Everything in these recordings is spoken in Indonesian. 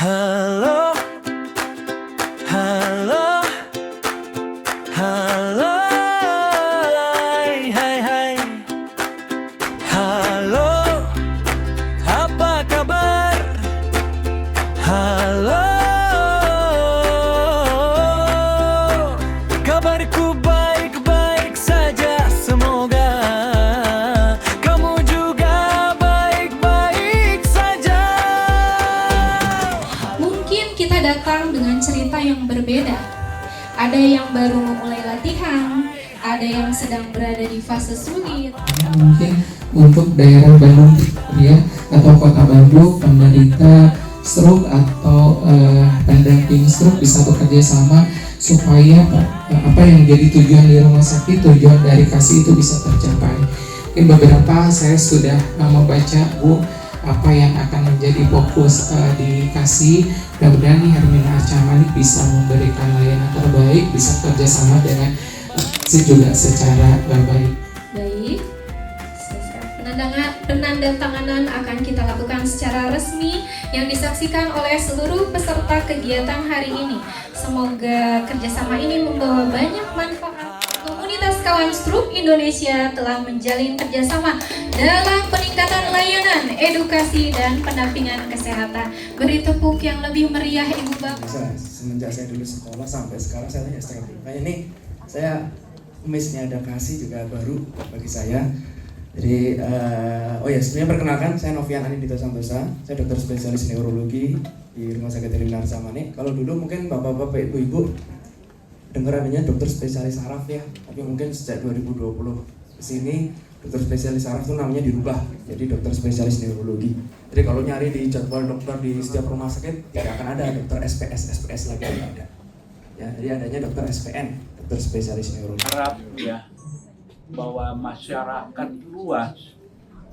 Halo, halo, halo, hai, hai, hai. Halo, apa kabar? Halo, kabarku baik-baik saja, semoga kamu juga baik-baik saja. Mungkin kita datang dengan cerita yang berbeda. Ada yang baru memulai latihan, ada yang sedang berada di fase sulit. Mungkin untuk daerah Bandung ya atau kota Bandung penderita stroke atau pendamping stroke bisa bekerja sama supaya apa yang menjadi tujuan di rumah sakit, tujuan dari kasih itu bisa tercapai. Mungkin beberapa saya sudah membaca Bu apa yang akan menjadi fokus di kasih. Mudah-mudahan nih Hermina Archamalik bisa memberikan layanan terbaik, bisa kerjasama dengan juga secara baik. Baik, penandatanganan akan kita lakukan secara resmi yang disaksikan oleh seluruh peserta kegiatan hari ini. Semoga kerjasama ini membawa banyak manfaat. Komunitas Kawan Stroke Indonesia telah menjalin kerjasama dalam peningkatan layanan, edukasi, dan pendampingan kesehatan. Beri tepuk yang lebih meriah Ibu Bapak. Semenjak saya dulu sekolah sampai sekarang saya STM. Nah ini saya miss-nya ada kasih juga baru bagi saya. Jadi, sebenarnya perkenalkan saya Novian Anindito Santosa, saya dokter spesialis neurologi di Rumah Sakit Hermina Archamalik. Kalau dulu mungkin bapak-bapak, ibu-ibu dengar adanya dokter spesialis saraf ya, tapi mungkin sejak 2020 kesini dokter spesialis saraf itu namanya dirubah jadi dokter spesialis neurologi. Jadi kalau nyari di jadwal dokter di setiap rumah sakit tidak akan ada dokter SPS lagi tidak ada. Ya, jadi adanya dokter SPN, dokter spesialis neurologi. Harap ya bahwa masyarakat luas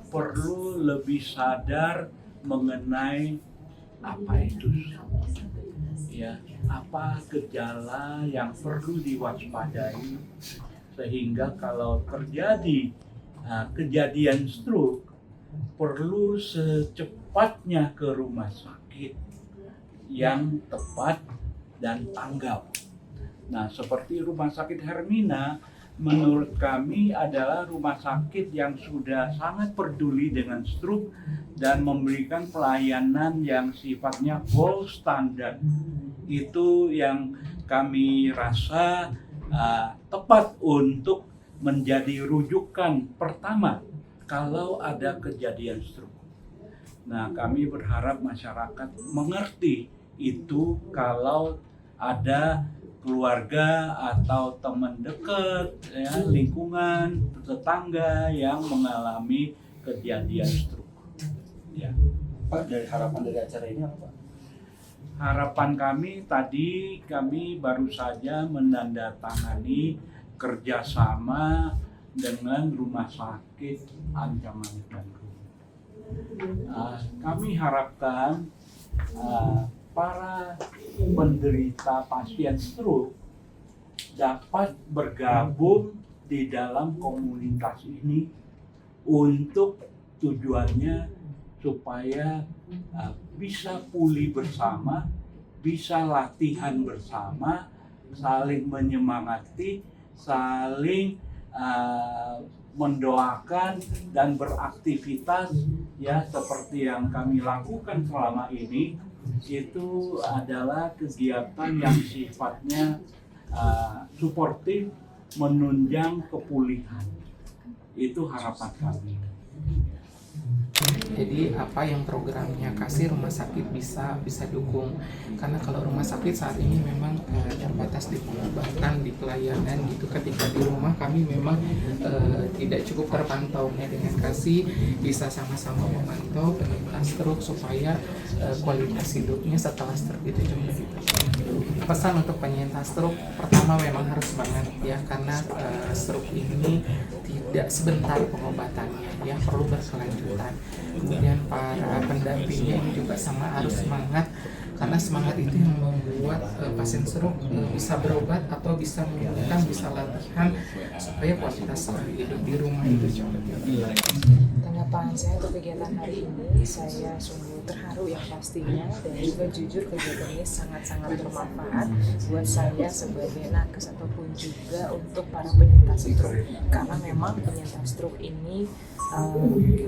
perlu lebih sadar mengenai apa itu ya, apa gejala yang perlu diwaspadai sehingga kalau terjadi kejadian stroke perlu secepatnya ke rumah sakit yang tepat dan tanggap. Nah, seperti Rumah Sakit Hermina menurut kami adalah rumah sakit yang sudah sangat peduli dengan stroke dan memberikan pelayanan yang sifatnya gold standard. Itu yang kami rasa tepat untuk menjadi rujukan pertama kalau ada kejadian stroke. Nah, kami berharap masyarakat mengerti itu kalau ada keluarga atau teman dekat, ya, lingkungan, tetangga yang mengalami kejadian stroke. Ya. Pak, dari harapan dari acara ini apa, Pak? Harapan kami baru saja menandatangani kerjasama dengan Rumah Sakit Archamalik Bandung. Kami harapkan para penderita pasien stroke dapat bergabung di dalam komunitas ini untuk tujuannya supaya bisa pulih bersama, bisa latihan bersama, saling menyemangati, saling mendoakan dan beraktivitas ya seperti yang kami lakukan selama ini. Itu adalah kegiatan yang sifatnya suportif, menunjang kepulihan. Itu harapan kami. Jadi apa yang programnya kasih rumah sakit bisa dukung, karena kalau rumah sakit saat ini memang terbatas di pengobatan, di pelayanan gitu. Ketika di rumah kami memang tidak cukup terpantau ya. Dengan kasih bisa sama-sama memantau penderita stroke supaya kualitas hidupnya setelah stroke itu juga pesan untuk penyintas stroke pertama memang harus semangat ya, karena stroke ini tidak sebentar pengobatannya ya, perlu berkelanjutan. Kemudian para pendampingnya ini juga sama harus semangat, karena semangat itu yang membuat pasien stroke bisa berobat atau bisa memulihkan, bisa latihan supaya kualitas hidup di rumah itu jauh lebih baik. Harapan saya untuk kegiatan hari ini, saya sungguh terharu yang pastinya, dan juga jujur kegiatan ini sangat-sangat bermanfaat buat saya sebagai nakes ataupun juga untuk para penyintas stroke. Karena memang penyintas stroke ini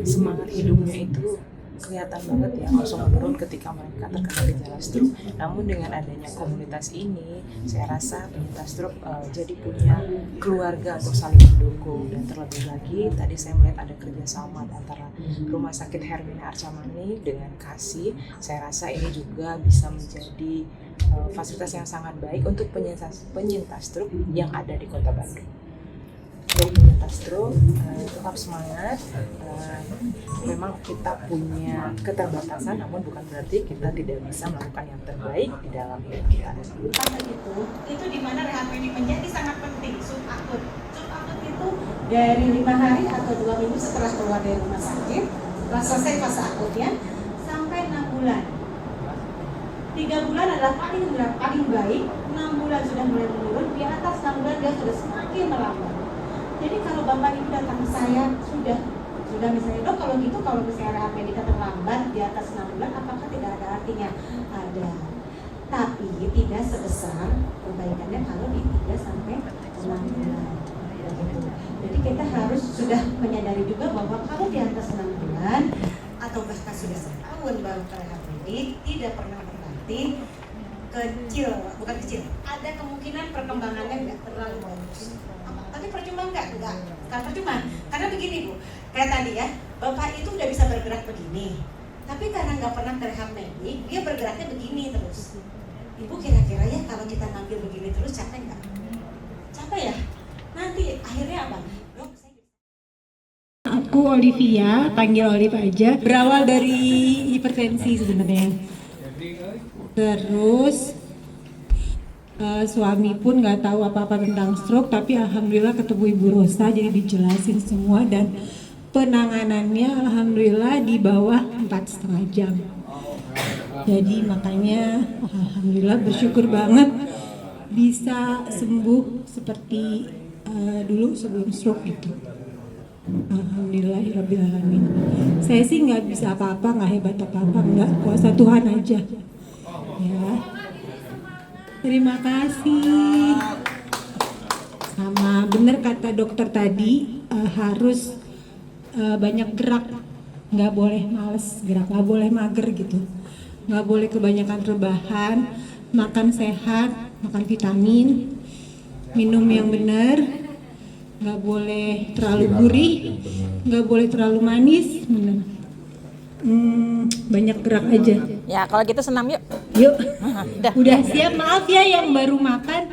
semangat hidupnya itu kelihatan banget ya, langsung menurun ketika mereka terkena gejala stroke. Namun dengan adanya komunitas ini, saya rasa penyintas stroke jadi punya keluarga untuk saling mendukung. Dan terlebih lagi, tadi saya melihat ada kerjasama antara Rumah Sakit Hermina Arcamani dengan KASI. Saya rasa ini juga bisa menjadi fasilitas yang sangat baik untuk penyintas stroke yang ada di Kota Bandung. Dari penyintas stroke, tetap semangat. Memang kita punya keterbatasan, namun bukan berarti kita tidak bisa melakukan yang terbaik di dalam hidup kita. Karena itu di mana rehab ini menjadi sangat penting. Subakut itu dari 5 hari atau 2 minggu setelah keluar dari rumah sakit, setelah selesai fase akutnya, sampai 6 bulan. 3 bulan adalah paling baik, 6 bulan sudah mulai menurun, di atas 6 bulan dia sudah semakin melambat. Jadi kalau Bapak Ibu datang ke saya sudah misalnya, dok kalau gitu kalau misalnya rehab medika terlambat di atas 6 bulan, apakah tidak ada artinya? Ada, tapi tidak sebesar perbaikannya kalau di 3 sampai 6 bulan. Jadi kita harus sudah menyadari juga bahwa kalau di atas 6 bulan atau bahkan sudah setahun baru ke rehab medik, tidak pernah berarti bukan kecil, ada kemungkinan perkembangannya nggak terlalu bagus. Tapi percuma nggak percuma, karena begini Bu, kayak tadi ya, Bapak itu udah bisa bergerak begini, tapi karena nggak pernah ke rehab medik, dia bergeraknya begini terus. Ibu kira-kira ya kalau kita ngambil begini terus capek nggak? Capek ya? Nanti akhirnya apa? Dok, Aku Olivia, panggil Olive aja. Berawal dari hipertensi sebenarnya. Terus suami pun nggak tahu apa-apa tentang stroke, tapi alhamdulillah ketemu Ibu Rosa, jadi dijelasin semua dan penanganannya alhamdulillah di bawah 4,5 jam. Jadi makanya alhamdulillah bersyukur banget bisa sembuh seperti dulu sebelum stroke gitu. Alhamdulillahirrabbilalamin. Saya sih nggak bisa apa-apa, nggak hebat apa-apa, nggak, kuasa Tuhan aja. Ya. Terima kasih. Sama bener kata dokter tadi, harus banyak gerak, nggak boleh males gerak, nggak boleh mager gitu, nggak boleh kebanyakan rebahan, makan sehat, makan vitamin, minum yang benar, nggak boleh terlalu gurih, nggak boleh terlalu manis, bener. Banyak gerak aja. Ya, kalau gitu senam yuk. Yuk. Udah siap, maaf ya yang baru makan.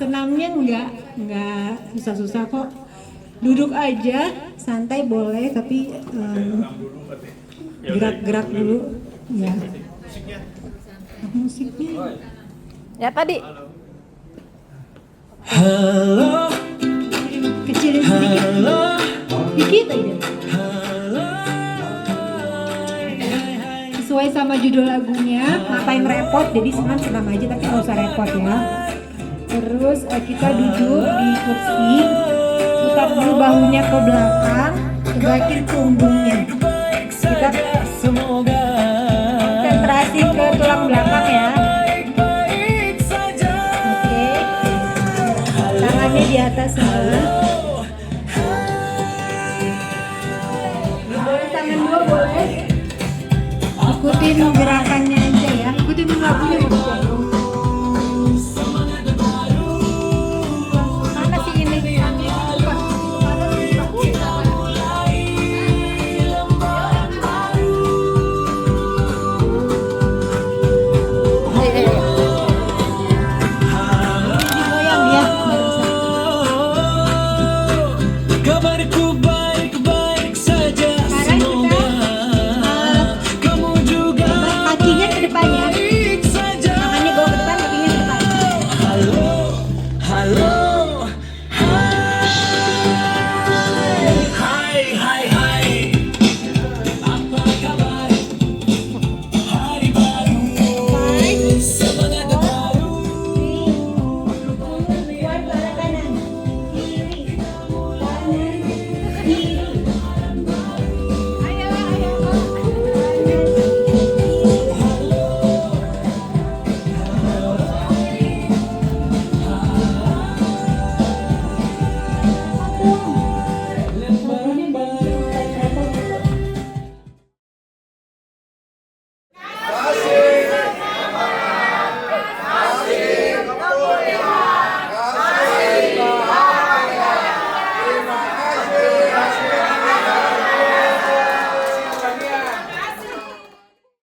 Senamnya nggak susah-susah kok. Duduk aja, santai boleh, tapi gerak-gerak dulu. Ya. Musiknya. Ya tadi. Halo, Kecilin sedikit. Dikit aja. Sesuai sama judul lagunya, ngapain repot, jadi senam aja tapi nggak usah repot ya. Terus kita duduk di kursi, putar dulu bahunya ke belakang, tegakin punggungnya. Kita konsentrasi ke tulang belakang ya. Oke, tangannya di atas semua. Boleh tangan dua boleh. Ikutin gerakannya.